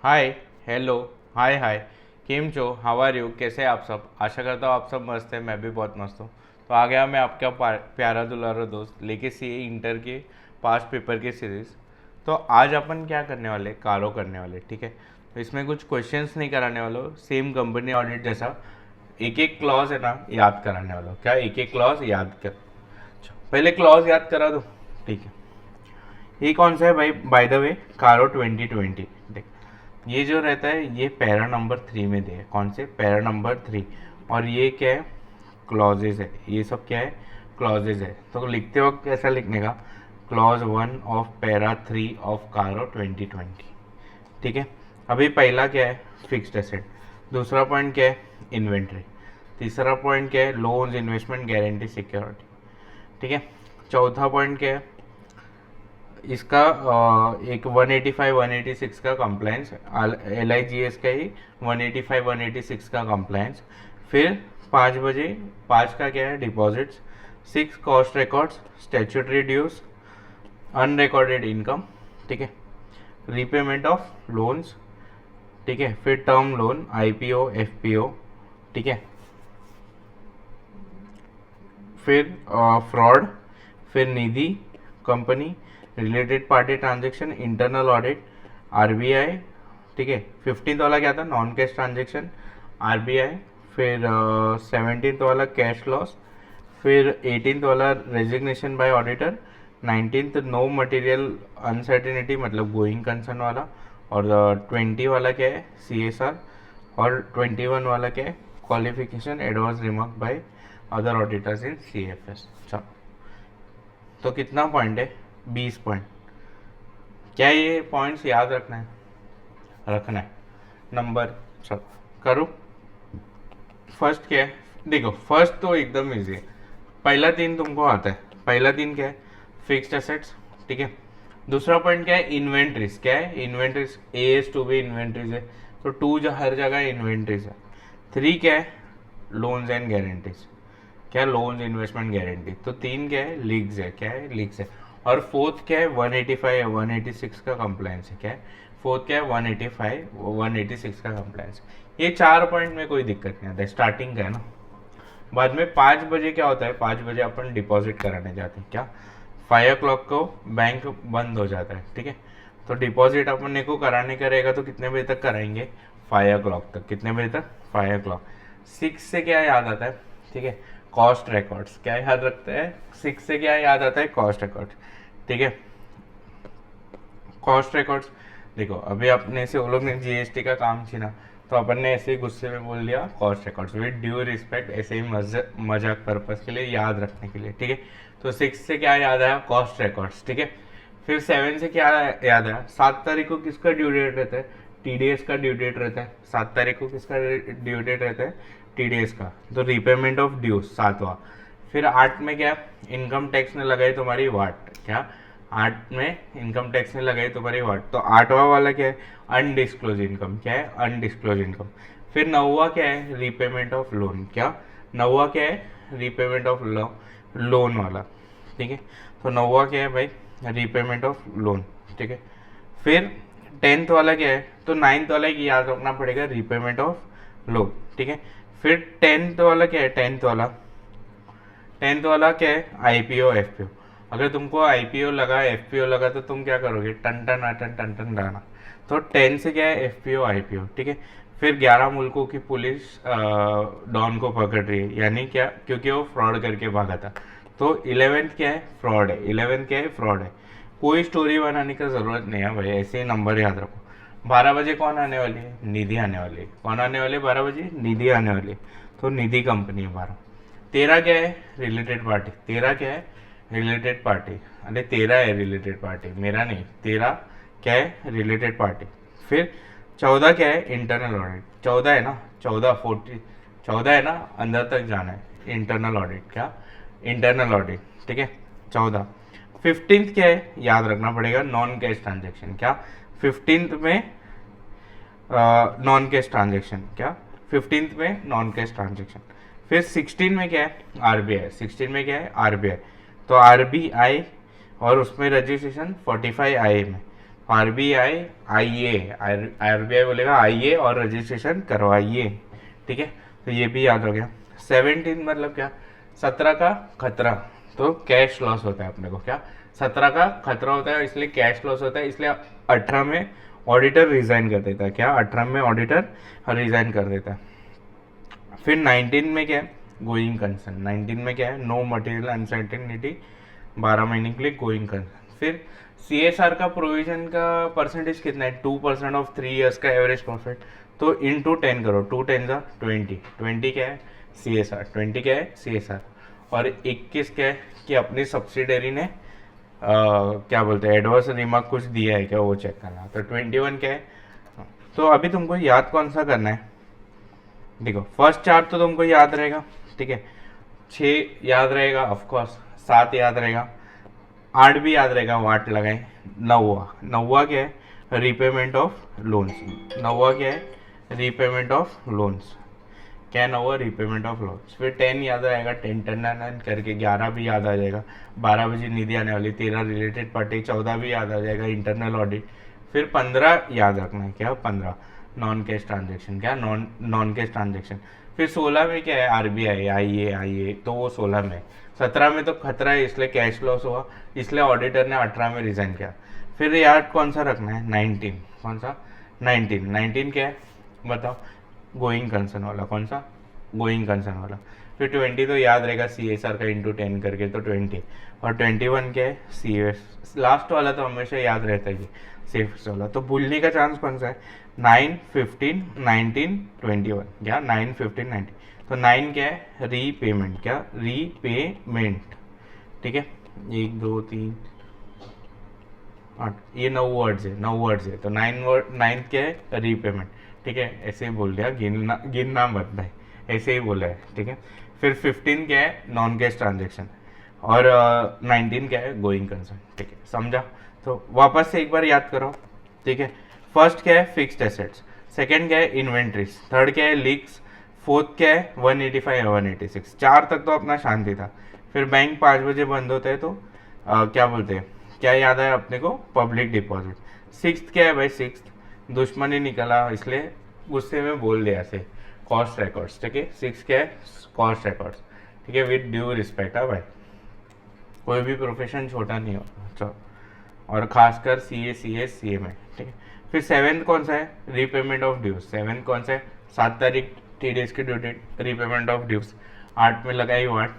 हाय, hello, हाय हाय। केम छो, how are you? कैसे हैं आप सब? आशा करता हूँ आप सब मस्त हैं, मैं भी बहुत मस्त हूँ। तो आ गया मैं आपका प्यारा दुलारा दोस्त लेके सीए इंटर के पास्ट पेपर की सीरीज़। तो आज अपन क्या करने वाले, कारो करने वाले, ठीक है। तो इसमें कुछ क्वेश्चंस नहीं कराने वालों, सेम कंपनी ऑडिट जैसा एक एक क्लॉज है ना याद कराने वालों। क्या एक एक क्लॉज याद कर? अच्छा, पहले क्लॉज याद करा दो, ठीक है। ये कौन सा है भाई? बाय द वे, कारो 2020। देख, ये जो रहता है ये पैरा नंबर 3 में दिया है। कौन से? Para number 3। और ये क्या है? क्लॉजेज है। ये सब क्या है? क्लॉजेज है। तो लिखते वक्त कैसा लिखने का? क्लॉज 1 ऑफ पैरा 3 ऑफ कारो 2020। ठीक है। अभी पहला क्या है? Fixed asset. दूसरा पॉइंट क्या है? इन्वेंट्री। तीसरा पॉइंट क्या है? Loans, investment, guarantee, security. ठीक है। चौथा पॉइंट क्या है? इसका एक 185 186 का कंप्लायंस, LIGS का ही 185 186 का कंप्लायंस। फिर 5 बजे, 5 का क्या है? Deposits. 6 cost records, statutory dues, unrecorded income. ठीक है। Repayment of loans. ठीक है। फिर टर्म लोन, IPO, FPO। ठीक है। फिर फ्रॉड। फिर Nidhi company, related party transaction, internal audit, RBI। ठीक है। 15th वाला क्या था? Non cash transaction, RBI। फिर 17th वाला कैश लॉस। फिर 18th वाला resignation by auditor. 19th no material uncertainty, मतलब गोइंग कंसर्न वाला। और 20 वाला क्या है? CSR। और 21 वाला क्या है? Qualification advance remark by other auditors in CFS। चलो, तो कितना पॉइंट है? 20 पॉइंट। क्या ये पॉइंट्स याद रखना है? रखना है। नंबर, चलो करूँ। फर्स्ट क्या है? देखो, फर्स्ट तो एकदम इजी है। पहला तीन तुमको आता है। पहला तीन क्या है? Fixed assets. ठीक है। दूसरा पॉइंट क्या है? इन्वेंट्रीज। क्या है? इन्वेंट्रीज। AS2B इन्वेंट्रीज है, तो टू हर जगह इन्वेंट्रीज है। 3 क्या है? Loans and guarantees. क्या? Loans, investment, guarantee. तो 3 क्या है? लीग्स है। क्या है? लीग्स है। और फोर्थ क्या है? 185 186 का कंप्लायंस है। क्या है? फोर्थ क्या है? 185 186 का कंप्लायंस। ये 4 पॉइंट में कोई दिक्कत नहीं आता, स्टार्टिंग का है ना। बाद में 5 बजे क्या होता है? 5 बजे अपन डिपॉजिट कराने जाते हैं। क्या? 5 o'clock को बैंक बंद हो जाता है। ठीक है। तो डिपॉजिट अपन को कराने का रहेगा तो कितने बजे तक कराएंगे? 5 o'clock तक। कितने बजे तक? 5 o'clock। 6 से क्या याद आता है? ठीक है, कॉस्ट रिकॉर्ड्स। क्या याद रखते हैं? 6 से क्या याद आता है? Cost records. ठीक है। Cost records. देखो, अभी अपने से वो लोग ने GST का काम छीना, तो अपन ने ऐसे ही गुस्से में बोल दिया cost records, with due respect, ऐसे ही मजाक पर्पज के लिए, याद रखने के लिए। ठीक है। तो 6 से क्या याद आया? Cost records. ठीक है। फिर 7 से क्या याद आया? 7 तारीख को किसका ड्यू डेट रहता है? TDS का ड्यू डेट रहता है। 7 तारीख को किसका ड्यू डेट रहता है? TDS का। तो रीपेमेंट ऑफ ड्यूज 7वां। फिर 8 में क्या? इनकम टैक्स ने लगाई तुम्हारी वाट। क्या? 8 में इनकम टैक्स ने लगाई तुम्हारी वाट। तो 8वां वाला क्या है? Undisclosed income. क्या है? Undisclosed income. फिर 9वां क्या है? Repayment of loan. क्या? 9वां क्या है? रीपेमेंट ऑफ लोन वाला। ठीक है। तो 9वां क्या है भाई? Repayment of loan. ठीक है। फिर 10th वाला क्या है? तो 9th वाला की याद रखना पड़ेगा, रीपेमेंट ऑफ लोन। ठीक है। फिर 10th वाला क्या है? 10th वाला क्या है? IPO, FPO। अगर तुमको IPO लगा, FPO लगा, तो तुम क्या करोगे? टन टन अटन टन टन डाना। तो 10 से क्या है? FPO, IPO। ठीक है। फिर 11 मुल्कों की पुलिस डॉन को पकड़ रही है, यानी क्या? क्योंकि वो फ्रॉड करके भागा था। तो 11th क्या है? फ्रॉड है। 11th क्या है? फ्रॉड है। कोई स्टोरी बनाने की जरूरत नहीं है भाई, ऐसे ही नंबर याद रखो। 12 बजे कौन आने वाली है? निधि आने वाली है। कौन आने वाली है 12 बजे? निधि आने वाली है। तो निधि कंपनी है 12। 13 क्या है? Related party. 13 क्या है? Related party. अरे 13 है रिलेटेड पार्टी, मेरा नहीं। 13 क्या है? Related party. फिर 14 क्या है? Internal audit. 14 है ना? 14 14 है ना? अंदर तक जाना है। Internal audit. क्या? Internal audit. ठीक है। 14। 15th क्या है? याद रखना पड़ेगा, नॉन कैश ट्रांजेक्शन। क्या? 15th में नॉन कैश ट्रांजेक्शन। क्या? 15th में नॉन कैश ट्रांजेक्शन। फिर 16 में क्या है? RBI। 16 में क्या है? RBI। तो RBI, और उसमें रजिस्ट्रेशन 45 IA में। RBI आइए, RBI बोलेगा आइए और रजिस्ट्रेशन करवाइए, ठीक है। तो ये भी याद हो गया। 17 मतलब क्या, 17 का खतरा, तो कैश लॉस होता है अपने को, क्या 17 का खतरा होता है इसलिए कैश लॉस होता है, इसलिए 18 में ऑडिटर रिजाइन कर देता है, क्या 18 में ऑडिटर रिजाइन कर देता है। फिर 19 में क्या है, गोइंग कंसर्न। 19 में क्या है, नो मटेरियल अनसर्टेनिटी, 12 महीने के लिए गोइंग कंसर्न। फिर CSR का प्रोविजन का परसेंटेज कितना है, 2% ऑफ 3 ईयर्स का एवरेज प्रॉफिट, तो इंटू 10 करो, 2 10 20, 20 क्या है CSR, 20 क्या है CSR, और 21 क्या है कि अपनी सब्सिडरी ने क्या बोलते हैं एडवर्स रिमार्क कुछ दिया है क्या, वो चेक करना। तो 21 क्या है। तो अभी तुमको याद कौन सा करना है, देखो फर्स्ट चार्ट तो तुमको याद रहेगा, ठीक है, 6 याद रहेगा ऑफकोर्स, 7 याद रहेगा, 8 भी याद रहेगा, वाट लगाए। नौवा क्या है, रीपेमेंट ऑफ लोन्स। नौवा क्या है, रीपेमेंट ऑफ लोन्स, क्या नौवा, रीपेमेंट ऑफ लोन्स। फिर 10 याद रहेगा, 10 करके, 11 भी याद आ जाएगा, 12 बजे निधि आने वाली, 13 रिलेटेड पार्टी, 14 भी याद आ जाएगा, इंटरनल ऑडिट। फिर 15 याद रखना है, क्या 15 नॉन कैश ट्रांजेक्शन, क्या नॉन कैश ट्रांजेक्शन। फिर 16 में क्या है, RBI आइए, तो वो 16 में। 17 में तो खतरा है इसलिए कैश लॉस हुआ, इसलिए ऑडिटर ने 18 में रिजाइन किया। फिर याद कौन सा रखना है, 19, कौन सा 19 क्या है बताओ, गोइंग कंसर्न वाला, कौन सा गोइंग कंसर्न वाला। फिर 20 तो याद रहेगा CSR का इंटू 10 करके, तो 20, और 21 क्या है CS, लास्ट वाला तो हमेशा याद रहता है सेफ वाला, तो भूलने का चांस कौन सा है, 9 15 19 21, क्या 9 15 19, तो 9 क्या है रीपेमेंट, क्या रीपेमेंट, ठीक है। 1 2 3 8, ये 9 वर्ड्स है, तो 9 क्या है रीपेमेंट, ठीक है, ऐसे ही बोल दिया, गिनना मत भाई, ऐसे ही बोला है, ठीक है। फिर 15 क्या है नॉन कैश ट्रांजेक्शन, और 19 क्या है गोइंग कंसर्न, ठीक है, समझा। तो वापस से एक बार याद करो, ठीक है। फर्स्ट क्या है फिक्स्ड एसेट्स, सेकंड क्या है इन्वेंट्रीज, थर्ड क्या है लीक्स, फोर्थ क्या है 185 और 186, 4 तक तो अपना शांति था। फिर बैंक 5 बजे बंद होता है, तो क्या बोलते हैं, क्या याद है अपने को, पब्लिक डिपॉजिट। सिक्स्थ क्या है भाई, सिक्स्थ दुश्मनी निकला इसलिए गुस्से में बोल दिया ऐसे, कॉस्ट रिकॉर्ड्स, ठीक है। सिक्स क्या है कॉस्ट रिकॉर्ड्स, ठीक है, विद ड्यू रिस्पेक्ट है भाई, कोई भी प्रोफेशन छोटा नहीं होता, चलो, और खासकर CA में, ठीक है। फिर 7th कौन सा है, रीपेमेंट ऑफ ड्यूज। 7th कौन सा है, 7 तारीख 3 डेज की due date, repayment of dues. 8 में लगाई वाट,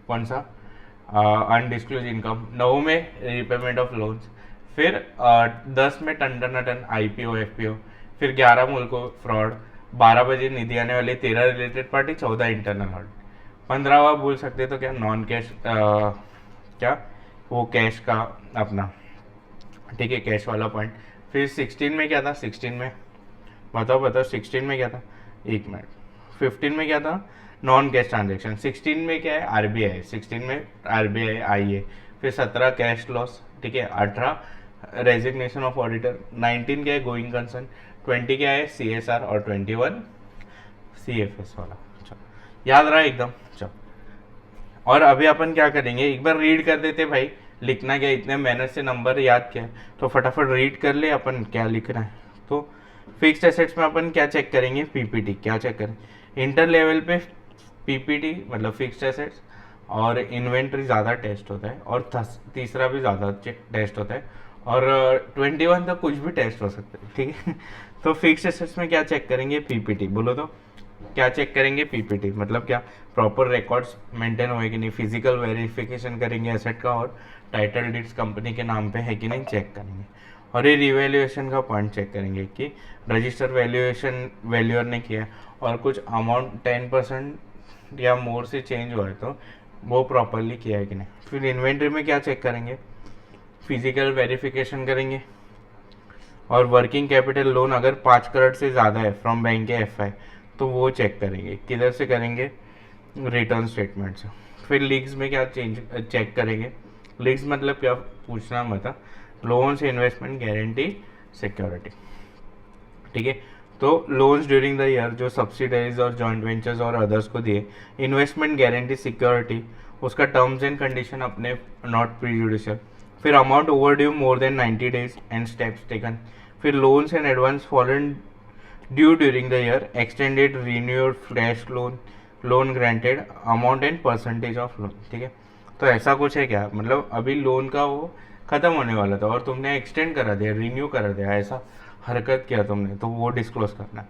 कौन सा अनडिस्क्लोज इनकम। 9 में रीपेमेंट ऑफ लोन्स। फिर 10 में टन IPO FPO। फिर 11 मुल्को फ्रॉड, 12 बजे निधि आने वाली, 13 रिलेटेड पार्टी, 14 इंटरनल ऑडिट। 15वां भूल सकते तो क्या नॉन कैश, क्या वो कैश का अपना, ठीक है, कैश वाला पॉइंट। फिर 16 में क्या था, 16 में बताओ 16 में क्या था, एक मिनट, 15 में क्या था नॉन कैश ट्रांजेक्शन। 16 में क्या है RBI, 16 में RBI आइए। फिर 17 कैश लॉस, ठीक है, 18 रेजिग्नेशन ऑफ ऑडिटर, 19 क्या है गोइंग कंसर्न, 20 क्या है CSR, और 21 CFS वाला। चलो याद रहा एकदम, चलो। और अभी अपन क्या करेंगे, एक बार रीड कर देते भाई, लिखना क्या, इतने मेहनत से नंबर याद किया तो फटाफट रीड कर ले अपन क्या लिखना है। तो फिक्स्ड एसेट्स में अपन क्या चेक करेंगे, PPT, क्या चेक करें, इंटर लेवल पे PPT मतलब फिक्स्ड एसेट्स और इन्वेंट्री ज़्यादा टेस्ट होता है, और तीसरा भी ज़्यादा टेस्ट होता है, और 21 तक कुछ भी टेस्ट हो सकता है, ठीक है। तो फिक्स्ड एसेट्स में क्या चेक करेंगे, PPT, बोलो तो क्या चेक करेंगे, PPT मतलब क्या, प्रॉपर रिकॉर्ड्स मेंटेन हुए कि नहीं, फिजिकल वेरिफिकेशन करेंगे एसेट का, और टाइटल डीड्स कंपनी के नाम पे है कि नहीं चेक करेंगे, और ये रिवैल्यूएशन का पॉइंट चेक करेंगे कि रजिस्टर वैल्यूएशन वैल्यूअर ने किया, और कुछ अमाउंट 10% या मोर से चेंज हुआ है तो वो प्रॉपरली किया है कि नहीं। फिर इन्वेंट्री में क्या चेक करेंगे, फिजिकल वेरिफिकेशन करेंगे, और वर्किंग कैपिटल लोन अगर 5 करोड़ से ज़्यादा है फ्रॉम बैंक के FI तो वो चेक करेंगे, किधर से करेंगे, रिटर्न स्टेटमेंट से। फिर लीग्स में क्या चेक करेंगे, लीग्स मतलब क्या पूछना मत, लोन्स इन्वेस्टमेंट गारंटी सिक्योरिटी, ठीक है। तो लोन्स ड्यूरिंग द ईयर जो सब्सिडरीज और जॉइंट वेंचर्स और अदर्स को दिए, इन्वेस्टमेंट गारंटी सिक्योरिटी, उसका टर्म्स एंड कंडीशन अपने नॉट प्रीजुडिशियल। फिर amount over due more than 90 days and steps taken, फिर loans and advance fallen due during the year, extended renewed fresh loan, loan granted, amount and percentage of loan. ठीक है, तो ऐसा कुछ है क्या, मतलब अभी लोन का वो खत्म होने वाला था और तुमने एक्सटेंड करा दिया, रिन्यू करा दिया, ऐसा हरकत किया तुमने, तो वो डिस्क्लोज करना है।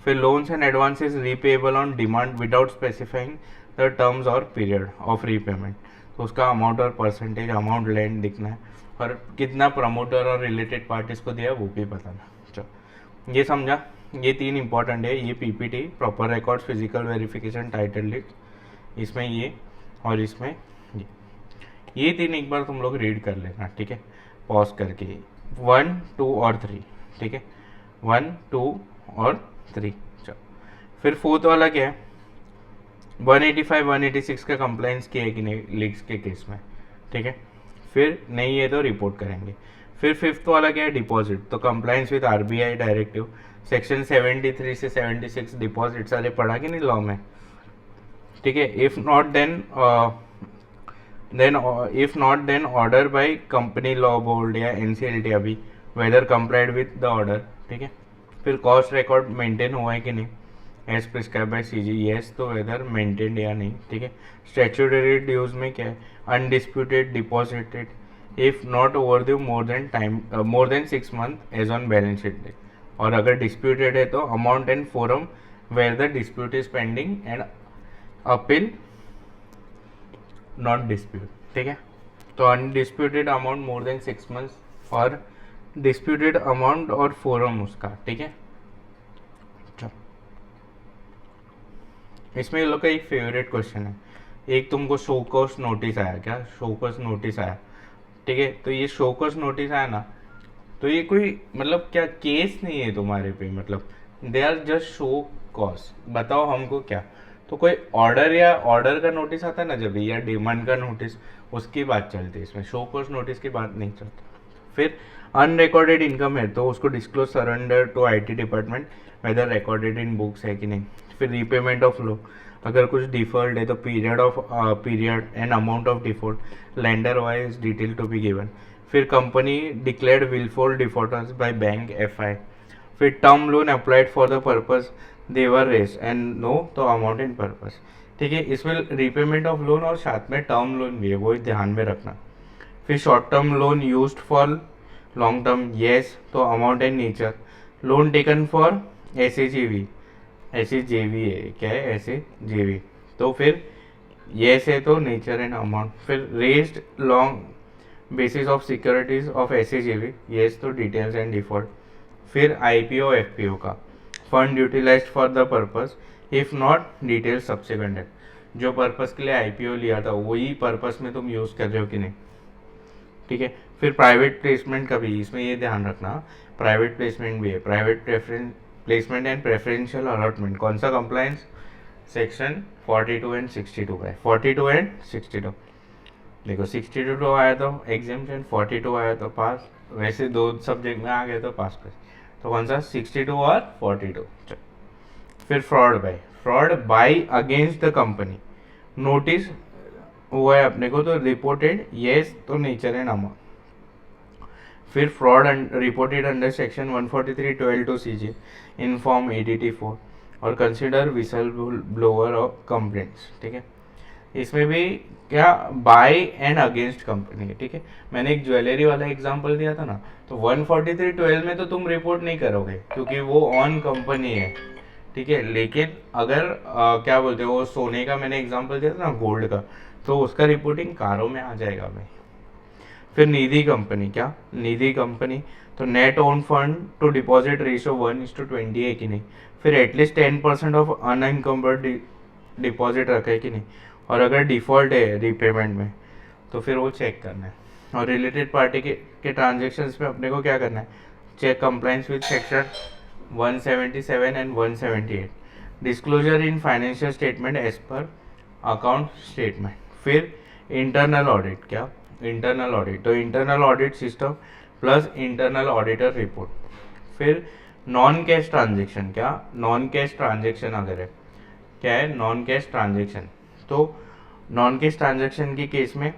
फिर loans and advances repayable on demand without specifying the terms और पीरियड ऑफ रीपेमेंट, तो उसका अमाउंट और परसेंटेज, अमाउंट लैंड दिखना है और कितना प्रमोटर और रिलेटेड पार्टीज को दिया वो भी बताना। चलो ये समझा, ये 3 इंपॉर्टेंट है, ये PPT, proper records, physical verification, title deed, इसमें ये और इसमें ये 3 एक बार तुम लोग रीड कर लेना। ठीक है, पॉज करके 1, 2 और 3। ठीक है, 1, 2 और 3। चलो फिर फोर्थ वाला क्या है, 185, 186 का कंप्लाइंस किया है कि नहीं लीक्स के केस में। ठीक है, फिर नहीं है तो रिपोर्ट करेंगे। फिर फिफ्थ वाला क्या है, डिपॉजिट, तो compliance with RBI directive, section 73 से 76 डिपॉजिट सारे पढ़ा कि नहीं लॉ में। ठीक है, if not then order by company law board या एनसीएलटी अभी whether complied with the order. ठीक है, फिर कॉस्ट रिकॉर्ड मेंटेन हुआ है कि नहीं as prescribe by CG, yes तो वेदर मेंटेन्ड या नहीं। ठीक है, स्टैट्यूटरी ड्यूज में क्या है, undisputed deposited if not over due more than 6 months as on balance sheet day, और अगर डिस्प्यूटेड है तो amount and forum where the dispute is pending and appeal not dispute. ठीक है, तो undisputed amount more than 6 months और disputed amount और forum उसका। ठीक है, इसमें ये लोग का एक फेवरेट क्वेश्चन है, एक तुमको शो कॉस्ट नोटिस आया क्या, शो कॉस्ट नोटिस आया। ठीक है, तो ये शो कॉस्ट नोटिस आया ना, तो ये कोई मतलब क्या केस नहीं है तुम्हारे पे, मतलब they are just show cost, बताओ हमको क्या। तो कोई ऑर्डर या ऑर्डर का नोटिस आता है ना जब, या डिमांड का नोटिस, उसकी बात चलती है इसमें, शो कॉस्ट नोटिस की बात नहीं चलती। फिर अनरिकॉर्डेड इनकम है तो उसको disclose surrender to IT department whether recorded in books है कि नहीं। फिर रीपेमेंट ऑफ लो, अगर कुछ डिफॉल्ट है तो period and amount of default lender wise detail to be given. फिर company declared wilful defaulters by bank FI. फिर term loan applied for the purpose they were raised and no तो amount in purpose. ठीक है, इसमें repayment of loan और साथ में term loan भी है, वो ध्यान में रखना। फिर short term loan used for long term, yes तो amount and nature. Loan taken for SAGV, SAJV है क्या है, एसएजेवी, तो फिर येस है तो नेचर एंड अमाउंट। फिर raised loans basis of securities of SAJV, yes तो डिटेल्स एंड डिफॉल्ट। फिर आईपीओ एफपीओ का fund utilised for the purpose if not details substantiated, जो पर्पस के लिए आईपीओ लिया था वही पर्पस में तुम यूज कर रहे हो कि नहीं। ठीक है, फिर प्राइवेट प्लेसमेंट का भी इसमें ये ध्यान रखना, प्राइवेट प्लेसमेंट भी है, private placement and preferential allotment, कौन सा कंप्लायंस, सेक्शन 42 एंड 62 का है, 42 एंड 62। देखो 62 तो आया तो एग्जाम्पशन, 42 आया तो पास, वैसे 2 सब्जेक्ट में आ गए तो पास कर, तो कौन सा 62 और 42। चलो फिर fraud bye against the company, notice हुआ है अपने को तो रिपोर्टेड, येस तो नेचर एंड अमाउंट। फिर fraud reported under section 143(12) CG in form ADT4 और consider whistle blower of complaints. ठीक है, इसमें भी क्या बाय एंड अगेंस्ट कंपनी है। ठीक है, मैंने एक ज्वेलरी वाला एग्जांपल दिया था ना, तो 143(12) में तो तुम रिपोर्ट नहीं करोगे क्योंकि वो ऑन कंपनी है। ठीक है, लेकिन अगर क्या बोलते हो, वो सोने का मैंने एग्जांपल दिया था ना, गोल्ड का, तो उसका रिपोर्टिंग कारों में आ जाएगा भाई। फिर निधि कंपनी, क्या निधि कंपनी, तो net own fund to deposit ratio 1:20 है कि नहीं। फिर एटलीस्ट 10% ऑफ अनइनकम्बर्ड डिपॉजिट रखा है कि नहीं, और अगर डिफॉल्ट है रीपेमेंट में तो फिर वो चेक करना है। और रिलेटेड पार्टी के ट्रांजेक्शन्स में अपने को क्या करना है, check compliance with section 177 and 178, disclosure in financial statement as per account statement. फिर इंटरनल ऑडिट, क्या इंटरनल ऑडिट, तो internal audit system plus internal auditor report. फिर नॉन कैश ट्रांजेक्शन, क्या नॉन कैश ट्रांजेक्शन अगर है, क्या है नॉन कैश ट्रांजेक्शन, तो नॉन कैश ट्रांजेक्शन के केस में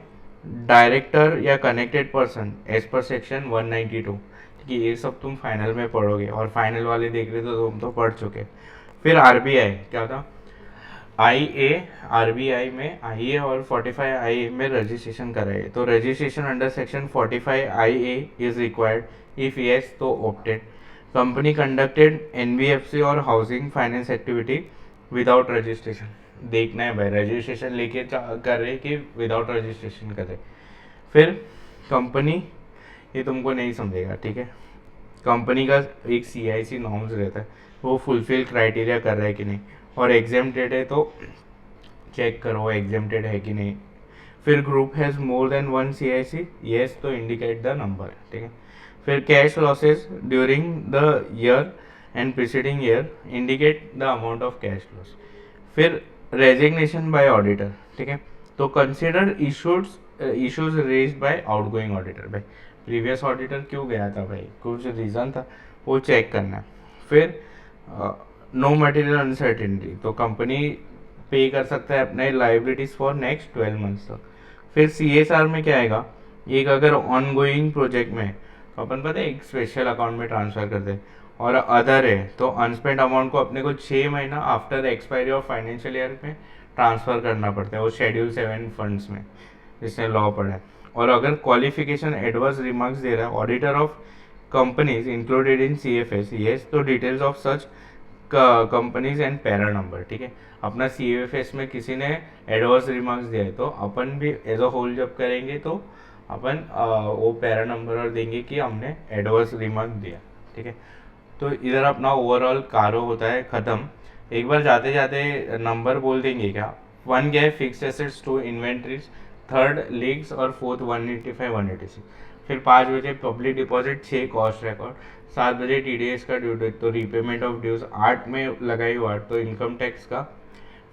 डायरेक्टर या connected person as per section 192, ठीक है। ये सब तुम फाइनल में पढ़ोगे, और फाइनल वाले देख रहे तो तुम तो पढ़ चुके। फिर आरबीआई क्या था, आई ए, आरबीआई में आई ए और 45 आई ए में रजिस्ट्रेशन कराए, तो registration under section 45 I A is required, if yes तो ऑप्टेड। कंपनी कंडक्टेड एनबीएफसी और housing finance activity without registration, देखना है भाई रजिस्ट्रेशन लेके कर रहे कि विदाउट रजिस्ट्रेशन कर रहे। फिर कंपनी, ये तुमको नहीं समझेगा, ठीक है। कंपनी का एक सीआईसी नॉर्म्स रहता है, वो फुलफिल क्राइटेरिया कर रहा है कि नहीं, और एग्जेम्प्टेड है तो चेक करो एग्जेम्प्टेड है कि नहीं। फिर group has more than one CIC, yes तो इंडिकेट द नंबर, ठीक है। फिर cash losses during the year and preceding year indicate the amount of cash loss. फिर रेजिग्नेशन बाय ऑडिटर, ठीक है, तो consider issues raised bye outgoing auditor, भाई previous auditor क्यों गया था भाई, कुछ रीज़न था, वो चेक करना है। फिर नो मटेरियल अनसर्टेनिटी, तो कंपनी पे कर सकता है अपने लाइबिलिटीज फॉर नेक्स्ट 12 मंथ्स तक। फिर सीएसआर में क्या आएगा, एक अगर ऑन गोइंग प्रोजेक्ट में तो अपन पता है एक स्पेशल अकाउंट में ट्रांसफर करते हैं, और अदर है तो अनस्पेंड अमाउंट को अपने को 6 महीना after expiry of financial year में ट्रांसफर करना पड़ता है, वो शेड्यूल 7 फंड्स में जिसने लॉ पढ़ा है। और अगर क्वालिफिकेशन एडवर्स रिमार्क्स दे रहा है auditor of companies included in CFS, yes तो details of such companies and para number, ठीक है। अपना CFS में किसी ने एडवर्स रिमार्क्स दिया है तो अपन भी एज अ होल जब करेंगे तो अपन वो पैरा नंबर और देंगे कि हमने एडवर्स रिमार्क दिया, ठीक है। तो इधर अपना ओवरऑल कारो होता है ख़त्म। एक बार जाते जाते नंबर बोल देंगे क्या, 1 गया fix assets, 2 inventories, 3rd leagues और 4th 185 186। फिर 5 बजे पब्लिक डिपॉजिट, 6 कॉस्ट रिकॉर्ड, 7 बजे TDS का ड्यू डेट तो रीपेमेंट ऑफ ड्यूज, 8 में लगाई हुआ तो इनकम टैक्स का।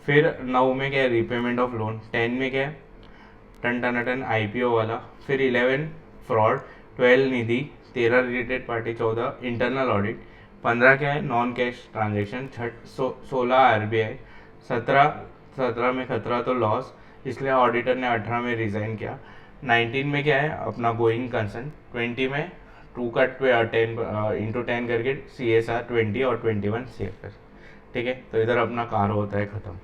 फिर 9 में क्या है रीपेमेंट ऑफ लोन, 10 में क्या है टन टन टन IPO वाला, फिर 11 फ्रॉड, 12 निधि, 13 रिलेटेड पार्टी, 14 इंटरनल ऑडिट, 15 क्या है नॉन कैश ट्रांजेक्शन, 16 RBI, 17 में खतरा तो लॉस, इसलिए ऑडिटर ने 18 में रिजाइन किया। 19 में क्या है अपना गोइंग कंसर्न, 20 में 2 का 10 करके CSR 20 और 21 CFS, ठीक है। तो इधर अपना कार होता है ख़त्म।